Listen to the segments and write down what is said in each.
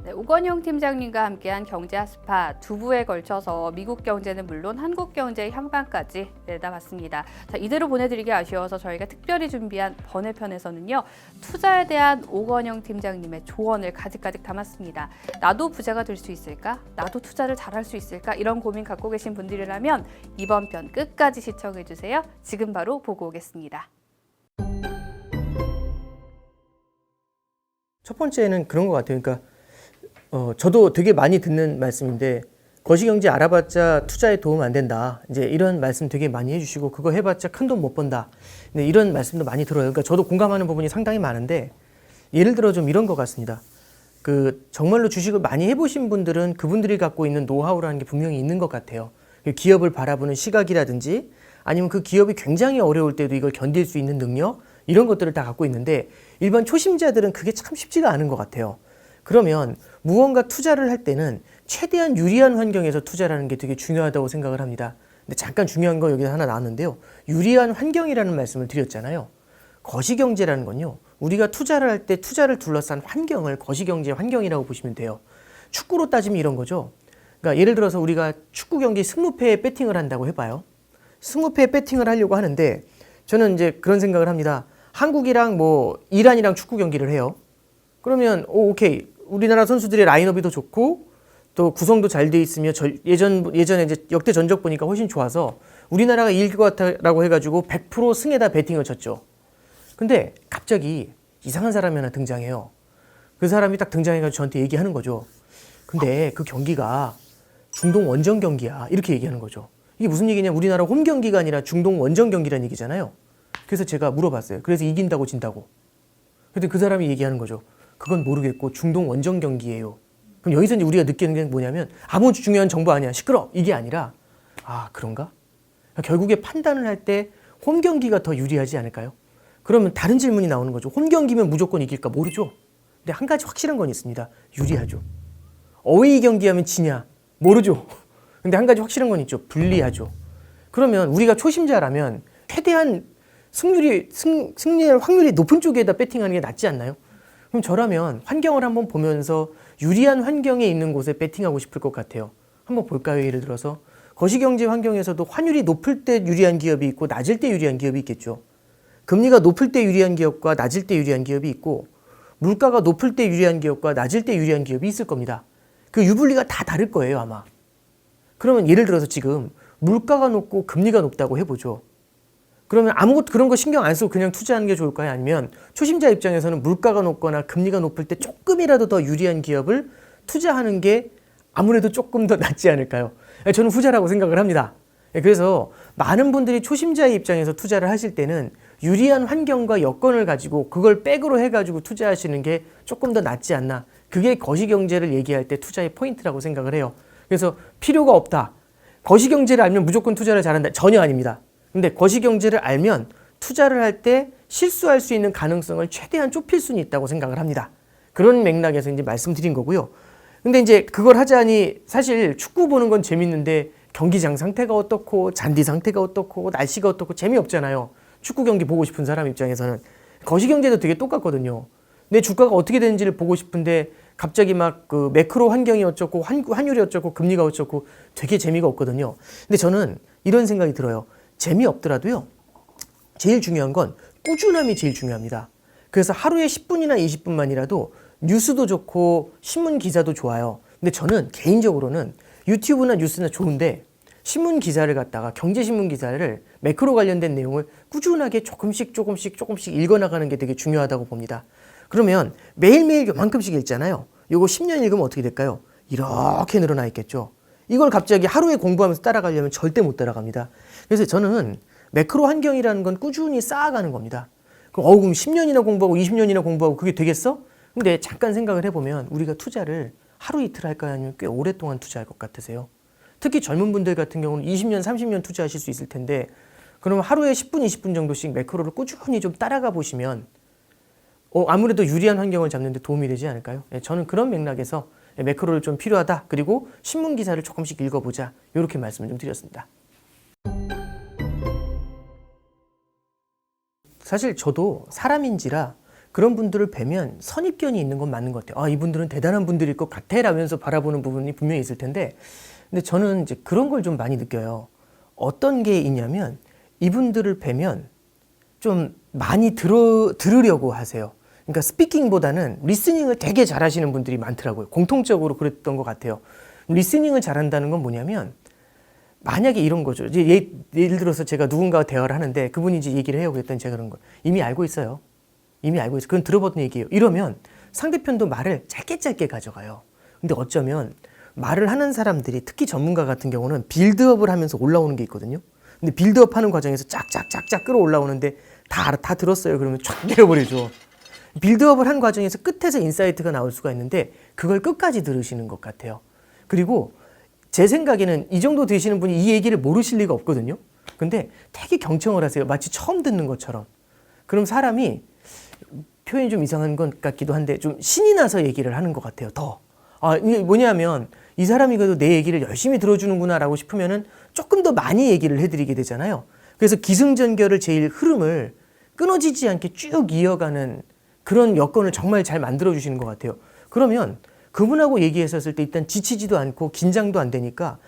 네, 오건영 팀장님과 함께한 경제핫스팟 2부에 걸쳐서 미국 경제는 물론 한국 경제의 현관까지 내다봤습니다. 자, 이대로 보내드리기 아쉬워서 저희가 특별히 준비한 번외편에서는요. 투자에 대한 오건영 팀장님의 조언을 가득가득 담았습니다. 나도 부자가 될 수 있을까? 나도 투자를 잘할 수 있을까? 이런 고민 갖고 계신 분들이라면 이번 편 끝까지 시청해주세요. 지금 바로 보고 오겠습니다. 첫 번째는 그런 것 같아요. 그러니까 저도 되게 많이 듣는 말씀인데 거시경제 알아봤자 투자에 도움 안 된다. 이제 이런 말씀 되게 많이 해주시고 그거 해봤자 큰 돈 못 번다. 네, 이런 말씀도 많이 들어요. 그러니까 저도 공감하는 부분이 상당히 많은데 예를 들어 좀 이런 것 같습니다. 정말로 주식을 많이 해보신 분들은 그분들이 갖고 있는 노하우라는 게 분명히 있는 것 같아요. 기업을 바라보는 시각이라든지 아니면 그 기업이 굉장히 어려울 때도 이걸 견딜 수 있는 능력 이런 것들을 다 갖고 있는데 일반 초심자들은 그게 참 쉽지가 않은 것 같아요. 그러면 무언가 투자를 할 때는 최대한 유리한 환경에서 투자라는 게 되게 중요하다고 생각을 합니다. 근데 잠깐 중요한 거 여기서 하나 나왔는데요. 유리한 환경이라는 말씀을 드렸잖아요. 거시경제라는 건요. 우리가 투자를 할 때 투자를 둘러싼 환경을 거시경제 환경이라고 보시면 돼요. 축구로 따지면 이런 거죠. 그러니까 예를 들어서 우리가 축구 경기 승무패에 배팅을 한다고 해봐요. 승무패에 배팅을 하려고 하는데 저는 이제 그런 생각을 합니다. 한국이랑 이란이랑 축구 경기를 해요. 그러면 오케이. 우리나라 선수들의 라인업이 더 좋고 또 구성도 잘 돼 있으며 예전에 이제 역대 전적 보니까 훨씬 좋아서 우리나라가 이길 것 같다라고 해가지고 100% 승에다 베팅을 쳤죠. 근데 갑자기 이상한 사람이 하나 등장해요. 그 사람이 딱 등장해가지고 저한테 얘기하는 거죠. 근데 그 경기가 중동 원정 경기야. 이렇게 얘기하는 거죠. 이게 무슨 얘기냐? 우리나라 홈 경기가 아니라 중동 원정 경기라는 얘기잖아요. 그래서 제가 물어봤어요. 그래서 이긴다고 진다고. 근데 그 사람이 얘기하는 거죠. 그건 모르겠고 중동 원정 경기예요. 그럼 여기서 이제 우리가 느끼는 게 뭐냐면 아무 중요한 정보 아니야. 시끄러. 이게 아니라 그런가? 결국에 판단을 할 때 홈 경기가 더 유리하지 않을까요? 그러면 다른 질문이 나오는 거죠. 홈 경기면 무조건 이길까? 모르죠. 근데 한 가지 확실한 건 있습니다. 유리하죠. 어웨이 경기하면 지냐? 모르죠. 근데 한 가지 확실한 건 있죠. 불리하죠. 그러면 우리가 초심자라면 최대한 승리할 확률이 높은 쪽에다 배팅하는 게 낫지 않나요? 그럼 저라면 환경을 한번 보면서 유리한 환경에 있는 곳에 배팅하고 싶을 것 같아요. 한번 볼까요? 예를 들어서 거시경제 환경에서도 환율이 높을 때 유리한 기업이 있고 낮을 때 유리한 기업이 있겠죠. 금리가 높을 때 유리한 기업과 낮을 때 유리한 기업이 있고 물가가 높을 때 유리한 기업과 낮을 때 유리한 기업이 있을 겁니다. 그 유불리가 다 다를 거예요, 아마. 그러면 예를 들어서 지금 물가가 높고 금리가 높다고 해보죠. 그러면 아무것도 그런 거 신경 안 쓰고 그냥 투자하는 게 좋을까요? 아니면 초심자 입장에서는 물가가 높거나 금리가 높을 때 조금이라도 더 유리한 기업을 투자하는 게 아무래도 조금 더 낫지 않을까요? 저는 후자라고 생각을 합니다. 그래서 많은 분들이 초심자의 입장에서 투자를 하실 때는 유리한 환경과 여건을 가지고 그걸 백으로 해가지고 투자하시는 게 조금 더 낫지 않나. 그게 거시경제를 얘기할 때 투자의 포인트라고 생각을 해요. 그래서 필요가 없다. 거시경제를 알면 무조건 투자를 잘한다. 전혀 아닙니다. 근데 거시경제를 알면 투자를 할 때 실수할 수 있는 가능성을 최대한 좁힐 수는 있다고 생각을 합니다. 그런 맥락에서 이제 말씀드린 거고요. 근데 이제 그걸 하자니 사실 축구 보는 건 재밌는데 경기장 상태가 어떻고 잔디 상태가 어떻고 날씨가 어떻고 재미없잖아요. 축구 경기 보고 싶은 사람 입장에서는. 거시경제도 되게 똑같거든요. 내 주가가 어떻게 되는지를 보고 싶은데 갑자기 막 그 매크로 환경이 어쩌고 환율이 어쩌고 금리가 어쩌고 되게 재미가 없거든요. 근데 저는 이런 생각이 들어요. 재미없더라도요. 제일 중요한 건 꾸준함이 제일 중요합니다. 그래서 하루에 10분이나 20분만이라도 뉴스도 좋고 신문 기사도 좋아요. 근데 저는 개인적으로는 유튜브나 뉴스나 좋은데 신문 기사를 갖다가 경제신문 기사를 매크로 관련된 내용을 꾸준하게 조금씩 읽어나가는 게 되게 중요하다고 봅니다. 그러면 매일매일 요만큼씩 읽잖아요. 요거 10년 읽으면 어떻게 될까요? 이렇게 늘어나 있겠죠. 이걸 갑자기 하루에 공부하면서 따라가려면 절대 못 따라갑니다. 그래서 저는 매크로 환경이라는 건 꾸준히 쌓아가는 겁니다. 그럼 10년이나 공부하고 20년이나 공부하고 그게 되겠어? 근데 잠깐 생각을 해보면 우리가 투자를 하루 이틀 할까요? 아니면 꽤 오랫동안 투자할 것 같으세요? 특히 젊은 분들 같은 경우는 20년, 30년 투자하실 수 있을 텐데 그러면 하루에 10분, 20분 정도씩 매크로를 꾸준히 좀 따라가 보시면 아무래도 유리한 환경을 잡는 데 도움이 되지 않을까요? 저는 그런 맥락에서 매크로를 좀 필요하다. 그리고 신문 기사를 조금씩 읽어보자. 이렇게 말씀을 좀 드렸습니다. 사실 저도 사람인지라 그런 분들을 뵈면 선입견이 있는 건 맞는 것 같아요. 아, 이분들은 대단한 분들일 것 같아 라면서 바라보는 부분이 분명히 있을 텐데, 근데 저는 이제 그런 걸 좀 많이 느껴요. 어떤 게 있냐면 이분들을 뵈면 좀 많이 들으려고 하세요. 그러니까 스피킹보다는 리스닝을 되게 잘하시는 분들이 많더라고요. 공통적으로 그랬던 것 같아요. 리스닝을 잘한다는 건 뭐냐면 만약에 이런 거죠. 이제 예를 들어서 제가 누군가와 대화를 하는데 그분이 이제 얘기를 해요. 그랬더니 제가 그런 거 이미 알고 있어요. 이미 알고 있어요. 그건 들어보던 얘기예요. 이러면 상대편도 말을 짧게 가져가요. 근데 어쩌면 말을 하는 사람들이 특히 전문가 같은 경우는 빌드업을 하면서 올라오는 게 있거든요. 근데 빌드업 하는 과정에서 쫙쫙쫙쫙 끌어올라오는데 다 들었어요. 그러면 쫙 내려버리죠. 빌드업을 한 과정에서 끝에서 인사이트가 나올 수가 있는데 그걸 끝까지 들으시는 것 같아요. 그리고 제 생각에는 이 정도 되시는 분이 이 얘기를 모르실 리가 없거든요. 근데 되게 경청을 하세요. 마치 처음 듣는 것처럼. 그럼 사람이 표현이 좀 이상한 것 같기도 한데 좀 신이 나서 얘기를 하는 것 같아요. 더. 아, 이게 뭐냐면 이 사람이 그래도 내 얘기를 열심히 들어주는구나 라고 싶으면은 조금 더 많이 얘기를 해드리게 되잖아요. 그래서 기승전결을 제일 흐름을 끊어지지 않게 쭉 이어가는 그런 여건을 정말 잘 만들어주시는 것 같아요. 그러면 그분하고 얘기했었을 때 일단 지치지도 않고 긴장도 안 되니까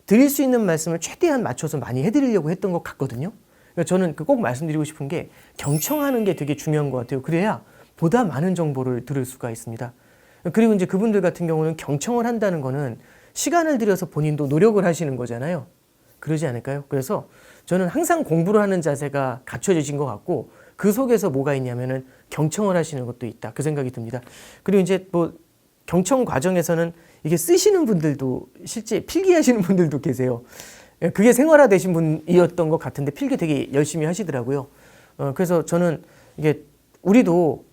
드릴 수 있는 말씀을 최대한 맞춰서 많이 해드리려고 했던 것 같거든요. 그러니까 저는 꼭 말씀드리고 싶은 게 경청하는 게 되게 중요한 것 같아요. 그래야 보다 많은 정보를 들을 수가 있습니다. 그리고 이제 그분들 같은 경우는 경청을 한다는 거는 시간을 들여서 본인도 노력을 하시는 거잖아요. 그러지 않을까요? 그래서 저는 항상 공부를 하는 자세가 갖춰지신 것 같고 그 속에서 뭐가 있냐면은 경청을 하시는 것도 있다. 그 생각이 듭니다. 그리고 이제 뭐 경청 과정에서는 이게 쓰시는 분들도 실제 필기하시는 분들도 계세요. 그게 생활화되신 분이었던 것 같은데 필기 되게 열심히 하시더라고요. 그래서 저는 이게 우리도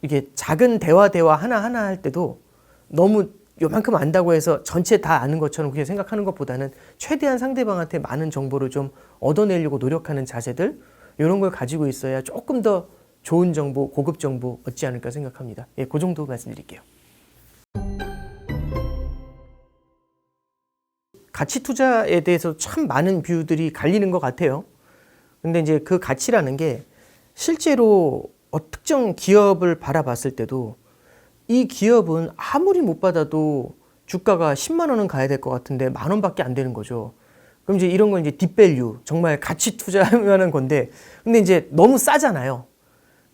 이게 작은 대화 하나하나 할 때도 너무 요만큼 안다고 해서 전체 다 아는 것처럼 그렇게 생각하는 것보다는 최대한 상대방한테 많은 정보를 좀 얻어내려고 노력하는 자세들 이런 걸 가지고 있어야 조금 더 좋은 정보, 고급 정보 얻지 않을까 생각합니다. 예, 그 정도 말씀드릴게요. 가치 투자에 대해서 참 많은 뷰들이 갈리는 것 같아요. 근데 이제 그 가치라는 게 실제로 특정 기업을 바라봤을 때도 이 기업은 아무리 못 받아도 주가가 10만 원은 가야 될 것 같은데 만 원밖에 안 되는 거죠. 그럼 이제 이런 건 이제 딥밸류, 정말 가치 투자하는 건데, 근데 이제 너무 싸잖아요.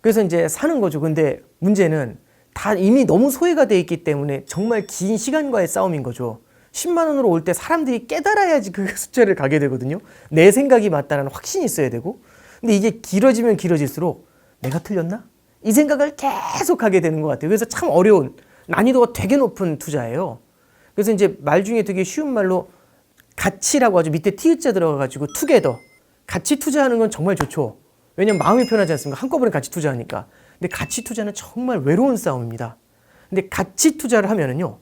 그래서 이제 사는 거죠. 근데 문제는 다 이미 너무 소외가 돼 있기 때문에 정말 긴 시간과의 싸움인 거죠. 10만 원으로 올 때 사람들이 깨달아야지 그 숫자를 가게 되거든요. 내 생각이 맞다는 확신이 있어야 되고. 근데 이게 길어지면 길어질수록 내가 틀렸나? 이 생각을 계속 하게 되는 것 같아요. 그래서 참 어려운, 난이도가 되게 높은 투자예요. 그래서 이제 말 중에 되게 쉬운 말로 가치라고 하죠. 밑에 티읕자 들어가가지고 투게더. 같이 투자하는 건 정말 좋죠. 왜냐면 마음이 편하지 않습니까? 한꺼번에 같이 투자하니까. 근데 가치 투자는 정말 외로운 싸움입니다. 근데 가치 투자를 하면은요,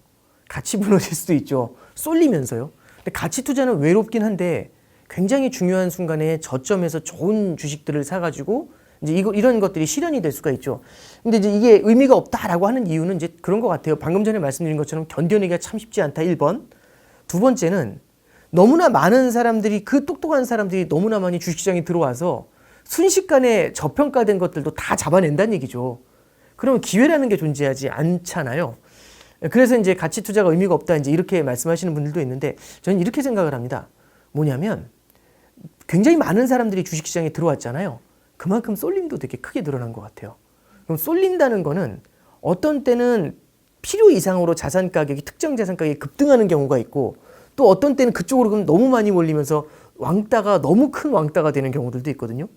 같이 무너질 수도 있죠. 쏠리면서요. 근데 가치 투자는 외롭긴 한데 굉장히 중요한 순간에 저점에서 좋은 주식들을 사가지고 이제 이런 것들이 실현이 될 수가 있죠. 근데 이제 이게 의미가 없다라고 하는 이유는 이제 그런 것 같아요. 방금 전에 말씀드린 것처럼 견뎌내기가 참 쉽지 않다. 1번. 두 번째는 너무나 많은 사람들이, 그 똑똑한 사람들이 너무나 많이 주식시장에 들어와서 순식간에 저평가된 것들도 다 잡아낸다는 얘기죠. 그러면 기회라는 게 존재하지 않잖아요. 그래서 이제 가치 투자가 의미가 없다, 이제 이렇게 말씀하시는 분들도 있는데 저는 이렇게 생각을 합니다. 뭐냐면 굉장히 많은 사람들이 주식시장에 들어왔잖아요. 그만큼 쏠림도 되게 크게 늘어난 것 같아요. 그럼 쏠린다는 거는 어떤 때는 필요 이상으로 자산 가격이, 특정 자산 가격이 급등하는 경우가 있고, 또 어떤 때는 그쪽으로 그럼 너무 많이 몰리면서 왕따가, 너무 큰 왕따가 되는 경우들도 있거든요.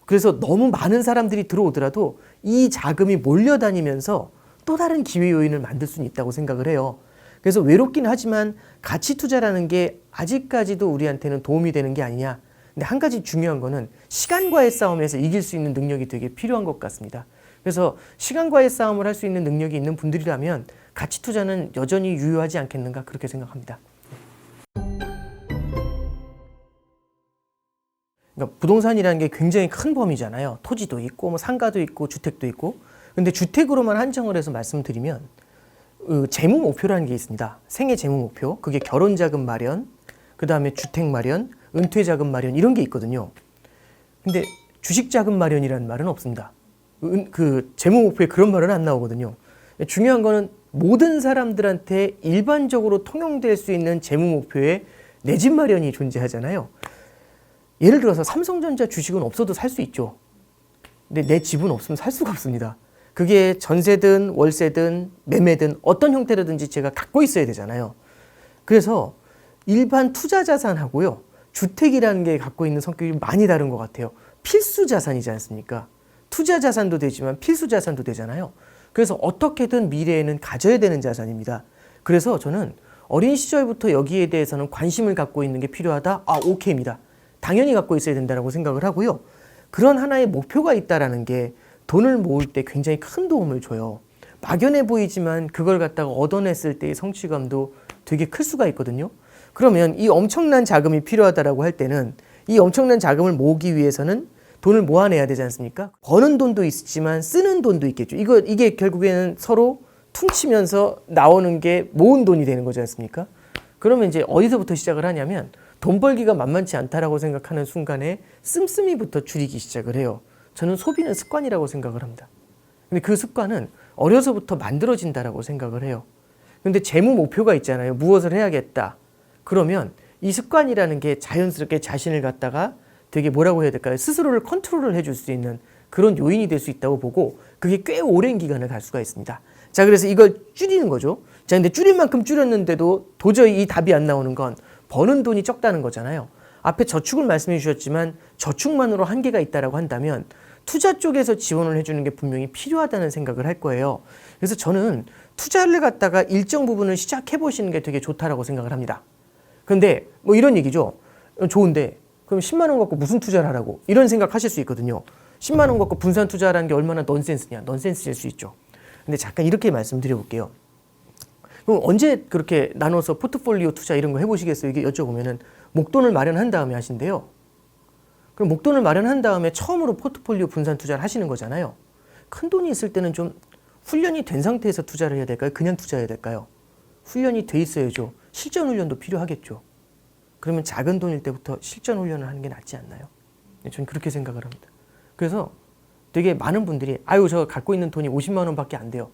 그래서 너무 많은 사람들이 들어오더라도 이 자금이 몰려다니면서 또 다른 기회 요인을 만들 수는 있다고 생각을 해요. 그래서 외롭긴 하지만 가치 투자라는 게 아직까지도 우리한테는 도움이 되는 게 아니냐. 근데 한 가지 중요한 거는 시간과의 싸움에서 이길 수 있는 능력이 되게 필요한 것 같습니다. 그래서 시간과의 싸움을 할 수 있는 능력이 있는 분들이라면 가치 투자는 여전히 유효하지 않겠는가, 그렇게 생각합니다. 그러니까 부동산이라는 게 굉장히 큰 범위잖아요. 토지도 있고 뭐 상가도 있고 주택도 있고. 근데 주택으로만 한정을 해서 말씀드리면 재무 목표라는 게 있습니다. 생애 재무 목표. 그게 결혼 자금 마련, 그다음에 주택 마련, 은퇴 자금 마련, 이런 게 있거든요. 근데 주식 자금 마련이라는 말은 없습니다. 그 재무 목표에 그런 말은 안 나오거든요. 중요한 거는 모든 사람들한테 일반적으로 통용될 수 있는 재무 목표에 내 집 마련이 존재하잖아요. 예를 들어서 삼성전자 주식은 없어도 살 수 있죠. 근데 내 집은 없으면 살 수가 없습니다. 그게 전세든 월세든 매매든 어떤 형태로든지 제가 갖고 있어야 되잖아요. 그래서 일반 투자 자산하고요, 주택이라는 게 갖고 있는 성격이 많이 다른 것 같아요. 필수 자산이지 않습니까? 투자 자산도 되지만 필수 자산도 되잖아요. 그래서 어떻게든 미래에는 가져야 되는 자산입니다. 그래서 저는 어린 시절부터 여기에 대해서는 관심을 갖고 있는 게 필요하다. 오케이입니다. 당연히 갖고 있어야 된다고 생각을 하고요. 그런 하나의 목표가 있다라는 게 돈을 모을 때 굉장히 큰 도움을 줘요. 막연해 보이지만 그걸 갖다가 얻어냈을 때의 성취감도 되게 클 수가 있거든요. 그러면 이 엄청난 자금이 필요하다라고 할 때는 이 엄청난 자금을 모으기 위해서는 돈을 모아내야 되지 않습니까? 버는 돈도 있지만 쓰는 돈도 있겠죠. 이게 결국에는 서로 퉁치면서 나오는 게 모은 돈이 되는 거지 않습니까? 그러면 이제 어디서부터 시작을 하냐면 돈 벌기가 만만치 않다라고 생각하는 순간에 씀씀이부터 줄이기 시작을 해요. 저는 소비는 습관이라고 생각을 합니다. 근데 그 습관은 어려서부터 만들어진다라고 생각을 해요. 근데 재무 목표가 있잖아요. 무엇을 해야겠다. 그러면 이 습관이라는 게 자연스럽게 자신을 갖다가 되게 뭐라고 해야 될까요? 스스로를 컨트롤을 해줄 수 있는 그런 요인이 될 수 있다고 보고 그게 꽤 오랜 기간을 갈 수가 있습니다. 자, 그래서 이걸 줄이는 거죠. 자, 근데 줄일 만큼 줄였는데도 도저히 이 답이 안 나오는 건 버는 돈이 적다는 거잖아요. 앞에 저축을 말씀해 주셨지만 저축만으로 한계가 있다라고 한다면 투자 쪽에서 지원을 해주는 게 분명히 필요하다는 생각을 할 거예요. 그래서 저는 투자를 갖다가 일정 부분을 시작해 보시는 게 되게 좋다라고 생각을 합니다. 근데 뭐 이런 얘기죠. 좋은데 그럼 10만 원 갖고 무슨 투자를 하라고 이런 생각 하실 수 있거든요. 10만 원 갖고 분산 투자라는 게 얼마나 넌센스냐. 넌센스일 수 있죠. 근데 잠깐 이렇게 말씀드려 볼게요. 그럼 언제 그렇게 나눠서 포트폴리오 투자 이런 거 해보시겠어요? 이게 여쭤보면은 목돈을 마련한 다음에 하신대요. 그럼 목돈을 마련한 다음에 처음으로 포트폴리오 분산 투자를 하시는 거잖아요. 큰 돈이 있을 때는 좀 훈련이 된 상태에서 투자를 해야 될까요? 그냥 투자해야 될까요? 훈련이 돼 있어야죠. 실전 훈련도 필요하겠죠. 그러면 작은 돈일 때부터 실전 훈련을 하는 게 낫지 않나요? 저는 그렇게 생각을 합니다. 그래서 되게 많은 분들이 저 갖고 있는 돈이 50만 원밖에 안 돼요.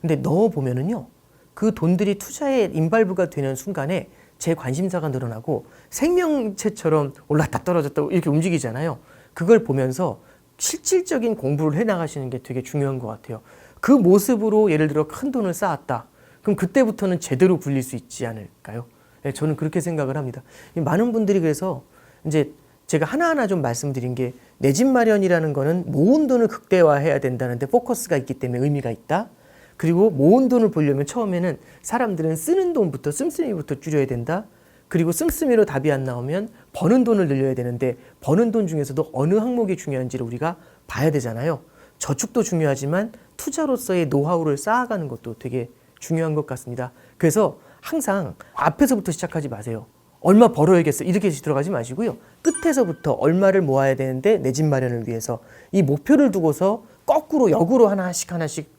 근데 넣어보면은요. 그 돈들이 투자에 인발부가 되는 순간에 제 관심사가 늘어나고 생명체처럼 올랐다 떨어졌다 이렇게 움직이잖아요. 그걸 보면서 실질적인 공부를 해나가시는 게 되게 중요한 것 같아요. 그 모습으로 예를 들어 큰 돈을 쌓았다. 그럼 그때부터는 제대로 굴릴 수 있지 않을까요? 네, 저는 그렇게 생각을 합니다. 많은 분들이 그래서 이제 제가 하나하나 좀 말씀드린 게 내 집 마련이라는 거는 모은 돈을 극대화해야 된다는데 포커스가 있기 때문에 의미가 있다. 그리고 모은 돈을 보려면 처음에는 사람들은 쓰는 돈부터 씀씀이부터 줄여야 된다. 그리고 씀씀이로 답이 안 나오면 버는 돈을 늘려야 되는데 버는 돈 중에서도 어느 항목이 중요한지를 우리가 봐야 되잖아요. 저축도 중요하지만 투자로서의 노하우를 쌓아가는 것도 되게 중요한 것 같습니다. 그래서 항상 앞에서부터 시작하지 마세요. 얼마 벌어야겠어 이렇게 들어가지 마시고요. 끝에서부터 얼마를 모아야 되는데 내 집 마련을 위해서 이 목표를 두고서 거꾸로 역으로 하나씩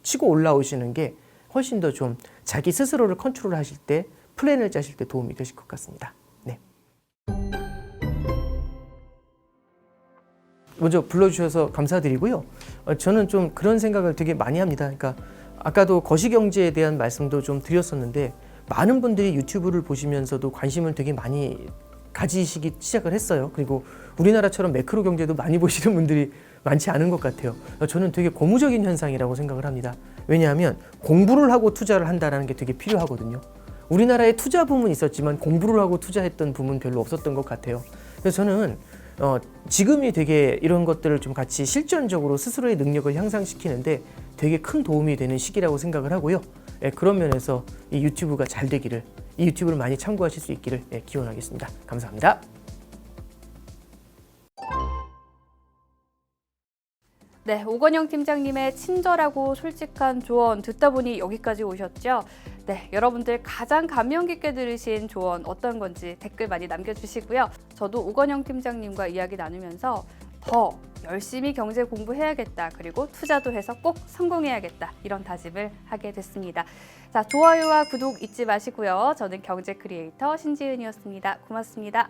치고 올라오시는 게 훨씬 더 좀 자기 스스로를 컨트롤하실 때 플랜을 짜실 때 도움이 되실 것 같습니다. 네. 먼저 불러주셔서 감사드리고요. 저는 좀 그런 생각을 되게 많이 합니다. 그러니까 아까도 거시경제에 대한 말씀도 좀 드렸었는데 많은 분들이 유튜브를 보시면서도 관심을 되게 많이 가지시기 시작을 했어요. 그리고 우리나라처럼 매크로 경제도 많이 보시는 분들이 많지 않은 것 같아요. 저는 되게 고무적인 현상이라고 생각을 합니다. 왜냐하면 공부를 하고 투자를 한다는 게 되게 필요하거든요. 우리나라에 투자 붐은 있었지만 공부를 하고 투자했던 붐은 별로 없었던 것 같아요. 그래서 저는 지금이 되게 이런 것들을 좀 같이 실전적으로 스스로의 능력을 향상시키는데 되게 큰 도움이 되는 시기라고 생각을 하고요. 그런 면에서 이 유튜브가 잘 되기를, 이 유튜브를 많이 참고하실 수 있기를 기원하겠습니다. 감사합니다. 네, 오건영 팀장님의 친절하고 솔직한 조언 듣다 보니 여기까지 오셨죠? 네, 여러분들 가장 감명 깊게 들으신 조언 어떤 건지 댓글 많이 남겨주시고요. 저도 오건영 팀장님과 이야기 나누면서 더 열심히 경제 공부해야겠다. 그리고 투자도 해서 꼭 성공해야겠다. 이런 다짐을 하게 됐습니다. 자, 좋아요와 구독 잊지 마시고요. 저는 경제 크리에이터 신지은이었습니다. 고맙습니다.